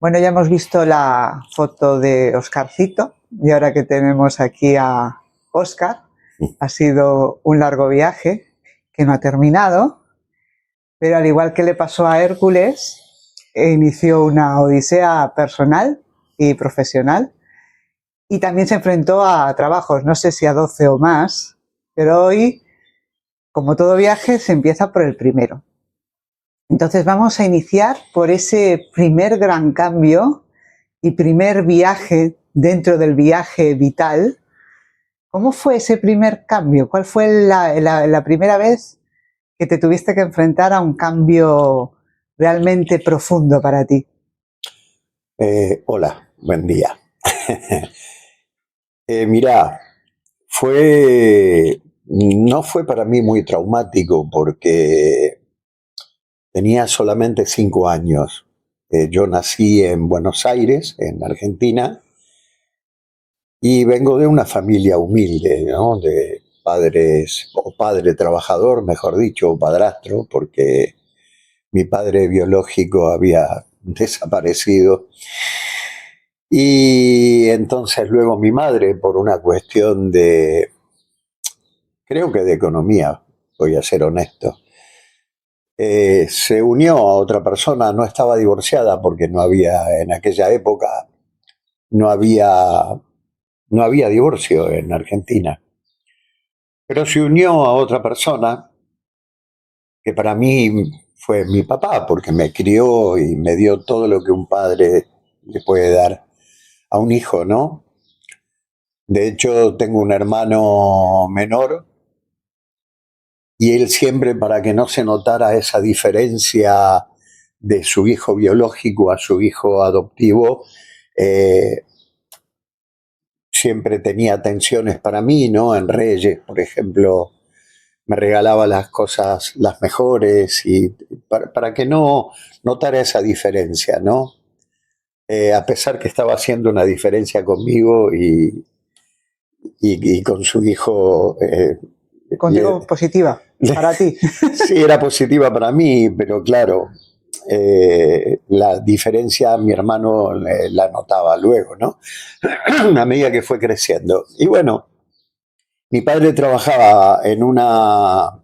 Bueno, ya hemos visto la foto de Oscarcito y ahora que tenemos aquí a Oscar, ha sido un largo viaje que no ha terminado, pero al igual que le pasó a Hércules, inició una odisea personal y profesional y también se enfrentó a trabajos, no sé si a 12 o más, pero hoy, como todo viaje, se empieza por el primero. Entonces vamos a iniciar por ese primer gran cambio y primer viaje dentro del viaje vital. ¿Cómo fue ese primer cambio? ¿Cuál fue la primera vez que te tuviste que enfrentar a un cambio realmente profundo para ti? Hola, buen día. Mirá, no fue para mí muy traumático porque tenía solamente 5 años. Yo nací en Buenos Aires, en Argentina, y vengo de una familia humilde, ¿no? De padres, o padre trabajador, mejor dicho, o padrastro, porque mi padre biológico había desaparecido. Y entonces luego mi madre, por una cuestión creo que de economía, voy a ser honesto, se unió a otra persona, no estaba divorciada porque no había, en aquella época, no había, no había divorcio en Argentina, pero se unió a otra persona que para mí fue mi papá, porque me crió y me dio todo lo que un padre le puede dar a un hijo, ¿no? De hecho, tengo un hermano menor y él siempre, para que no se notara esa diferencia de su hijo biológico a su hijo adoptivo, eh, siempre tenía atenciones para mí, ¿no? En Reyes, por ejemplo, me regalaba las cosas, las mejores, y para que no notara esa diferencia, ¿no? A pesar que estaba haciendo una diferencia conmigo y con su hijo. Contigo positiva, para ti. Sí, era positiva para mí, pero claro, la diferencia mi hermano la notaba luego, ¿no? A medida que fue creciendo. Y bueno, mi padre trabajaba en una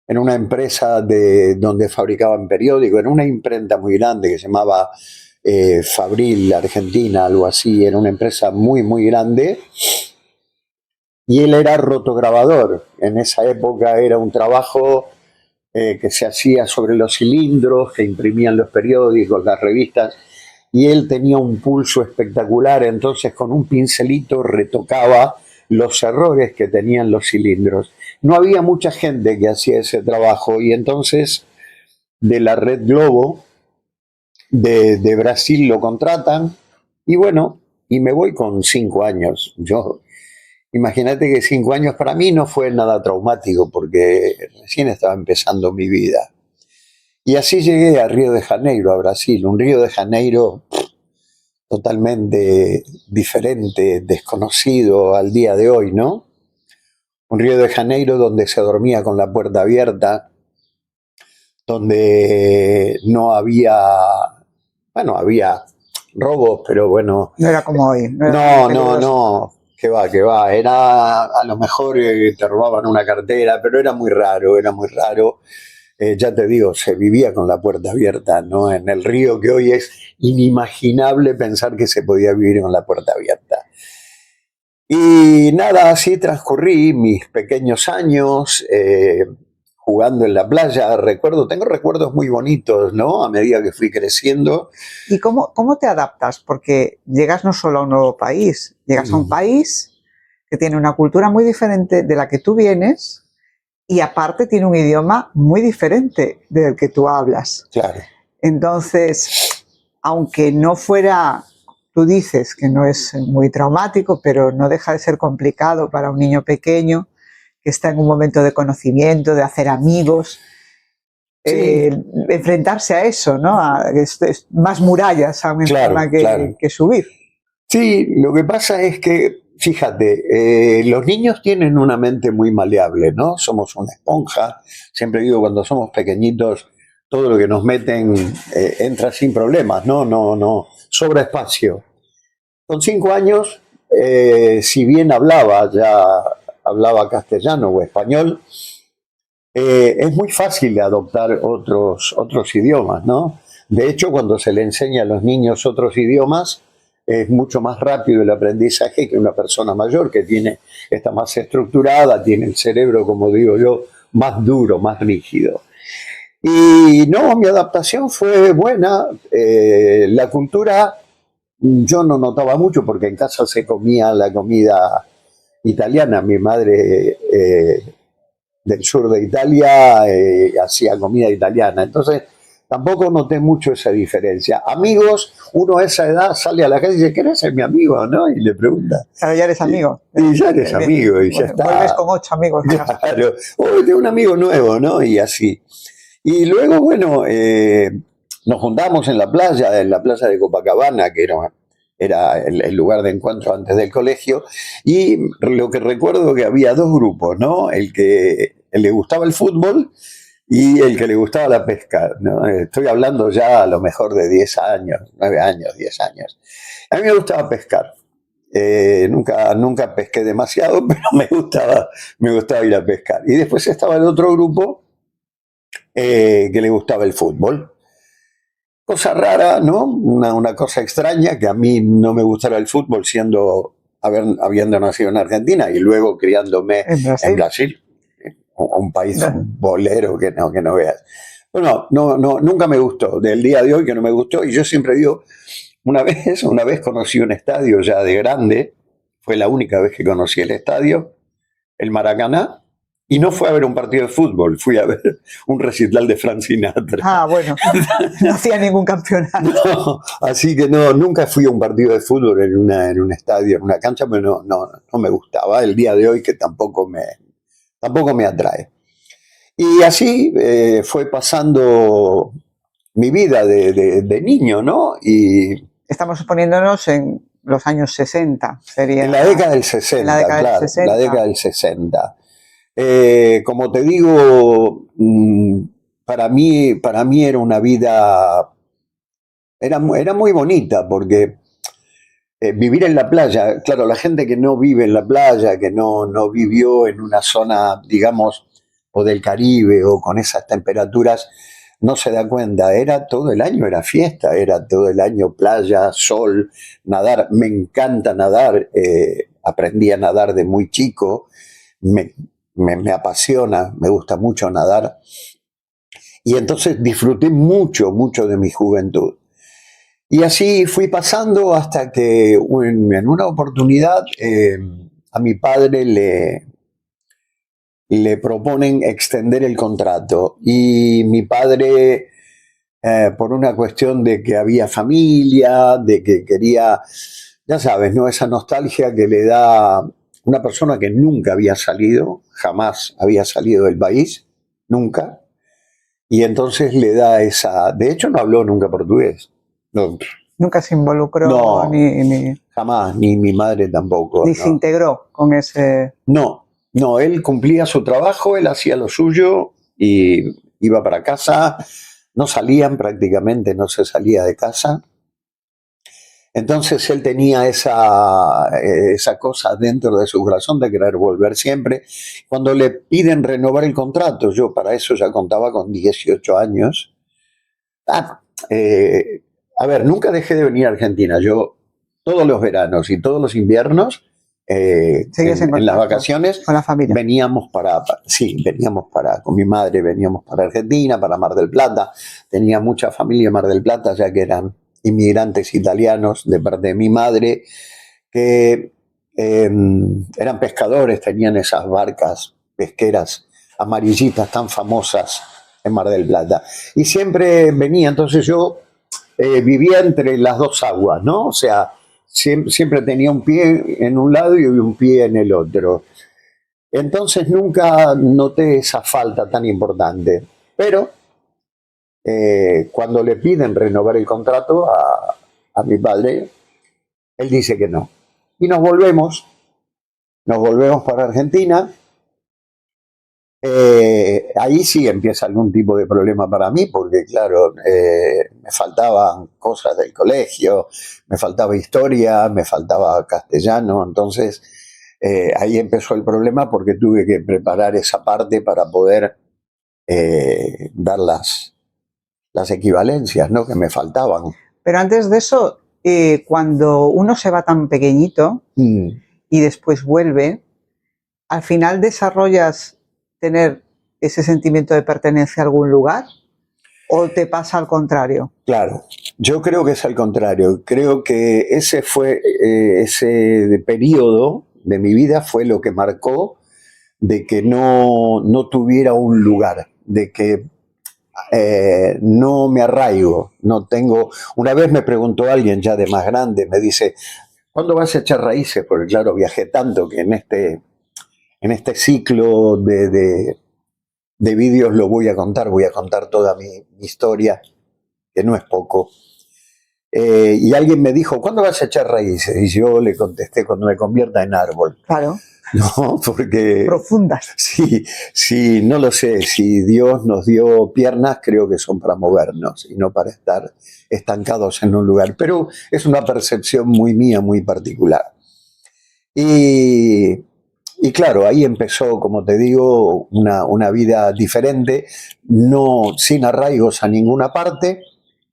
empresa donde fabricaban periódicos, en una imprenta muy grande que se llamaba Fabril Argentina, algo así, era una empresa muy, muy grande. Y él era rotograbador. En esa época era un trabajo que se hacía sobre los cilindros, que imprimían los periódicos, las revistas, y él tenía un pulso espectacular, entonces con un pincelito retocaba los errores que tenían los cilindros. No había mucha gente que hacía ese trabajo y entonces de la Red Globo de Brasil lo contratan y bueno, y me voy con 5 años. Imagínate que 5 años para mí no fue nada traumático porque recién estaba empezando mi vida. Y así llegué a Río de Janeiro, a Brasil, un Río de Janeiro totalmente diferente, desconocido al día de hoy, ¿no? Un Río de Janeiro donde se dormía con la puerta abierta, donde no había, bueno, había robos, pero bueno. No era como hoy. No, que va. Era, a lo mejor te robaban una cartera, pero era muy raro, era muy raro. Ya te digo, se vivía con la puerta abierta, ¿no? En el río que hoy es inimaginable pensar que se podía vivir con la puerta abierta. Y nada, así transcurrí mis pequeños años jugando en la playa. Tengo recuerdos muy bonitos, ¿no? A medida que fui creciendo. ¿Y cómo te adaptas? Porque llegas no solo a un nuevo país, llegas a un país que tiene una cultura muy diferente de la que tú vienes y aparte tiene un idioma muy diferente del que tú hablas. Claro. Entonces, aunque no fuera, tú dices que no es muy traumático, pero no deja de ser complicado para un niño pequeño que está en un momento de conocimiento, de hacer amigos. Sí. Enfrentarse a eso, ¿no? Es más murallas aún encima que subir. Sí, lo que pasa es que, fíjate, los niños tienen una mente muy maleable, ¿no? Somos una esponja. Siempre digo, cuando somos pequeñitos todo lo que nos meten entra sin problemas, no, sobra espacio. Con 5 años, si bien hablaba castellano o español, es muy fácil adoptar otros idiomas, ¿no? De hecho, cuando se le enseña a los niños otros idiomas, es mucho más rápido el aprendizaje que una persona mayor que está más estructurada, tiene el cerebro, como digo yo, más duro, más rígido. Y no, mi adaptación fue buena. La cultura yo no notaba mucho porque en casa se comía la comida italiana. Mi madre del sur de Italia hacía comida italiana. Entonces tampoco noté mucho esa diferencia. Amigos, uno a esa edad sale a la calle y dice, ¿querés ser mi amigo? ¿No? Y le pregunta. Claro, ya eres amigo. Y ya eres amigo y ya está. Vuelves con 8 amigos. Claro, tengo un amigo nuevo, ¿no? Y así. Y luego, bueno, nos juntamos en la playa de Copacabana, que era el lugar de encuentro antes del colegio, y lo que recuerdo que había 2 grupos, ¿no? El que le gustaba el fútbol y el que le gustaba la pesca, ¿no? Estoy hablando ya a lo mejor de 10 años, 9 años, 10 años. A mí me gustaba pescar. Nunca pesqué demasiado, pero me gustaba ir a pescar. Y después estaba el otro grupo que le gustaba el fútbol. Cosa rara, ¿no? Una cosa extraña, que a mí no me gustara el fútbol habiendo nacido en Argentina y luego criándome en Brasil, un país bolero que no veas. Bueno, nunca me gustó, del día de hoy que no me gustó, y yo siempre digo, una vez conocí un estadio ya de grande, fue la única vez que conocí el estadio, el Maracaná, y no fue a ver un partido de fútbol, fui a ver un recital de Frank Sinatra. Ah, bueno, no hacía ningún campeonato. No, así que nunca fui a un partido de fútbol en un estadio, en una cancha, pero no me gustaba. El día de hoy que tampoco me atrae. Y así fue pasando mi vida de niño, ¿no? Y estamos suponiéndonos en los años 60, sería. En la década del 60, en la década claro, del 60. la década del 60. Como te digo, para mí era una vida, era muy bonita porque vivir en la playa, claro, la gente que no vive en la playa, que no vivió en una zona, digamos, o del Caribe o con esas temperaturas, no se da cuenta. Era todo el año, era fiesta, era todo el año playa, sol, nadar. Me encanta nadar, aprendí a nadar de muy chico, me apasiona, me gusta mucho nadar. Y entonces disfruté mucho de mi juventud. Y así fui pasando hasta que en una oportunidad a mi padre le proponen extender el contrato. Y mi padre, por una cuestión de que había familia, de que quería, ya sabes, ¿no? Esa nostalgia que le da una persona que nunca había salido, jamás había salido del país, nunca. Y entonces le da esa... De hecho, no habló nunca portugués. No, Nunca se involucró no, ni jamás, ni mi madre tampoco. se integró con ese... No, él cumplía su trabajo, él hacía lo suyo y iba para casa. No salían prácticamente, no se salía de casa. Entonces él tenía esa cosa dentro de su corazón de querer volver siempre. Cuando le piden renovar el contrato, yo para eso ya contaba con 18 años. A ver, nunca dejé de venir a Argentina. Yo todos los veranos y todos los inviernos, en las vacaciones, con la familia. veníamos con mi madre, veníamos para Argentina, para Mar del Plata. Tenía mucha familia en Mar del Plata, ya que eran inmigrantes italianos de parte de mi madre, que eran pescadores, tenían esas barcas pesqueras amarillitas tan famosas en Mar del Plata. Y siempre venía, entonces yo vivía entre las dos aguas, ¿no? O sea, siempre tenía un pie en un lado y un pie en el otro. Entonces nunca noté esa falta tan importante. Pero cuando le piden renovar el contrato a mi padre, él dice que no. Y nos volvemos para Argentina. Ahí sí empieza algún tipo de problema para mí, porque claro, me faltaban cosas del colegio, me faltaba historia, me faltaba castellano, entonces ahí empezó el problema porque tuve que preparar esa parte para poder dar las equivalencias, ¿no? Que me faltaban. Pero antes de eso, cuando uno se va tan pequeñito y después vuelve, al final desarrollas tener ese sentimiento de pertenencia a algún lugar, ¿o te pasa al contrario? Claro, yo creo que es al contrario. Creo que ese fue ese periodo de mi vida fue lo que marcó de que no tuviera un lugar, de que no me arraigo, no tengo. Una vez me preguntó alguien ya de más grande, me dice, ¿cuándo vas a echar raíces? Porque claro, viajé tanto que en este ciclo de vídeos lo voy a contar toda mi historia, que no es poco. Y alguien me dijo, ¿cuándo vas a echar raíces? Y yo le contesté, cuando me convierta en árbol. Claro. No, porque... Profundas. Sí, no lo sé. Si Dios nos dio piernas, creo que son para movernos y no para estar estancados en un lugar. Pero es una percepción muy mía, muy particular. Y claro, ahí empezó, como te digo, una vida diferente, no sin arraigos a ninguna parte.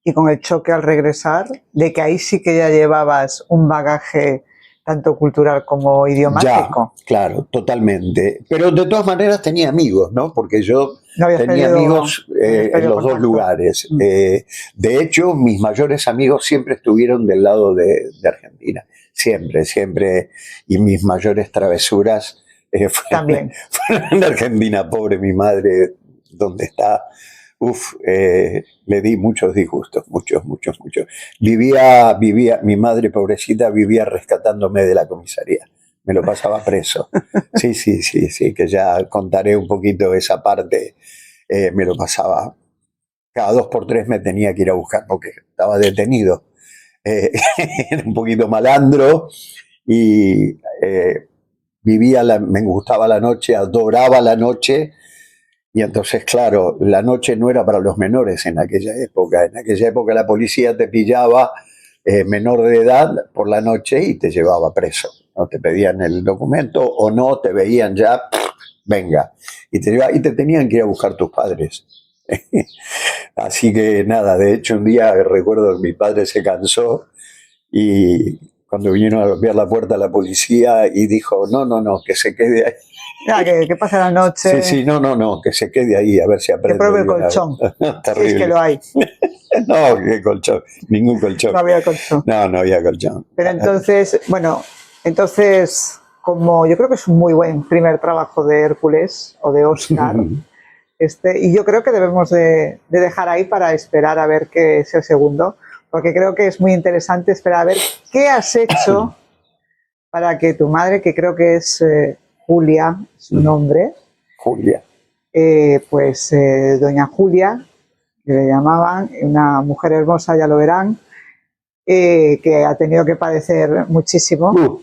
Y con el choque al regresar, de que ahí sí que ya llevabas un bagaje tanto cultural como idiomático. Ya, claro, totalmente. Pero de todas maneras tenía amigos, ¿no? Porque yo tenía amigos en los dos lugares. De hecho, mis mayores amigos siempre estuvieron del lado de Argentina. Siempre. Y mis mayores travesuras También. fueron en Argentina. Pobre mi madre, donde está. Le di muchos disgustos, muchos. Vivía, mi madre pobrecita vivía rescatándome de la comisaría. Me lo pasaba preso. Sí, que ya contaré un poquito esa parte. Me lo pasaba. Cada 2 por 3 me tenía que ir a buscar porque estaba detenido. Era un poquito malandro y me gustaba la noche, adoraba la noche. Y entonces, claro, la noche no era para los menores en aquella época. En aquella época la policía te pillaba menor de edad por la noche y te llevaba preso. No te pedían el documento o no, te veían ya, venga. Y te tenían que ir a buscar tus padres. Así que nada, de hecho un día recuerdo que mi padre se cansó y cuando vinieron a golpear la puerta a la policía y dijo, no, que se quede ahí. Ya, que pasa la noche. Sí, no, que se quede ahí a ver si aprende. Que pruebe el colchón. Terrible. Si es que lo hay. No, qué colchón, ningún colchón. No había colchón. No había colchón. Pero entonces, como yo creo que es un muy buen primer trabajo de Hércules o de Óscar, y yo creo que debemos de dejar ahí para esperar a ver qué es el segundo, porque creo que es muy interesante esperar a ver qué has hecho para que tu madre, que creo que es Julia, su nombre, Julia, doña Julia, que le llamaban, una mujer hermosa, ya lo verán, que ha tenido que padecer muchísimo,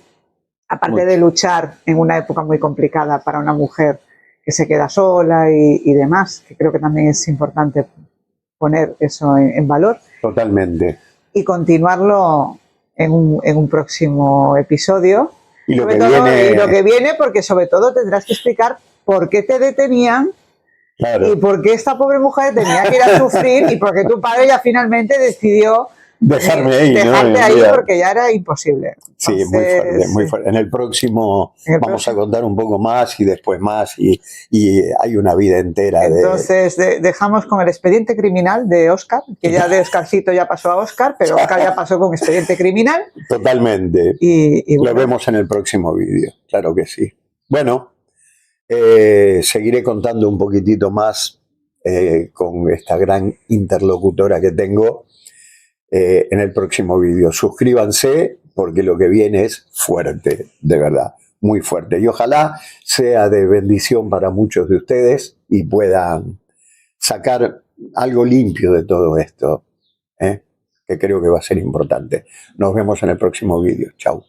aparte de luchar en una época muy complicada para una mujer que se queda sola y demás, que creo que también es importante poner eso en valor. Totalmente. Y continuarlo en un próximo episodio. Y lo que viene, porque sobre todo tendrás que explicar por qué te detenían. Claro. Y por qué esta pobre mujer tenía que ir a sufrir y por qué tu padre ya finalmente decidió dejarte ahí porque ya era imposible. Sí, entonces, muy fuerte. En el próximo vamos a contar un poco más y después más y hay una vida entera. Entonces dejamos con el expediente criminal de Óscar, que ya de Óscarcito ya pasó a Óscar, pero Óscar ya pasó con expediente criminal. Totalmente. Y bueno. Lo vemos en el próximo vídeo, claro que sí. Bueno, seguiré contando un poquitito más con esta gran interlocutora que tengo en el próximo vídeo. Suscríbanse porque lo que viene es fuerte, de verdad, muy fuerte. Y ojalá sea de bendición para muchos de ustedes y puedan sacar algo limpio de todo esto, que creo que va a ser importante. Nos vemos en el próximo vídeo. Chau.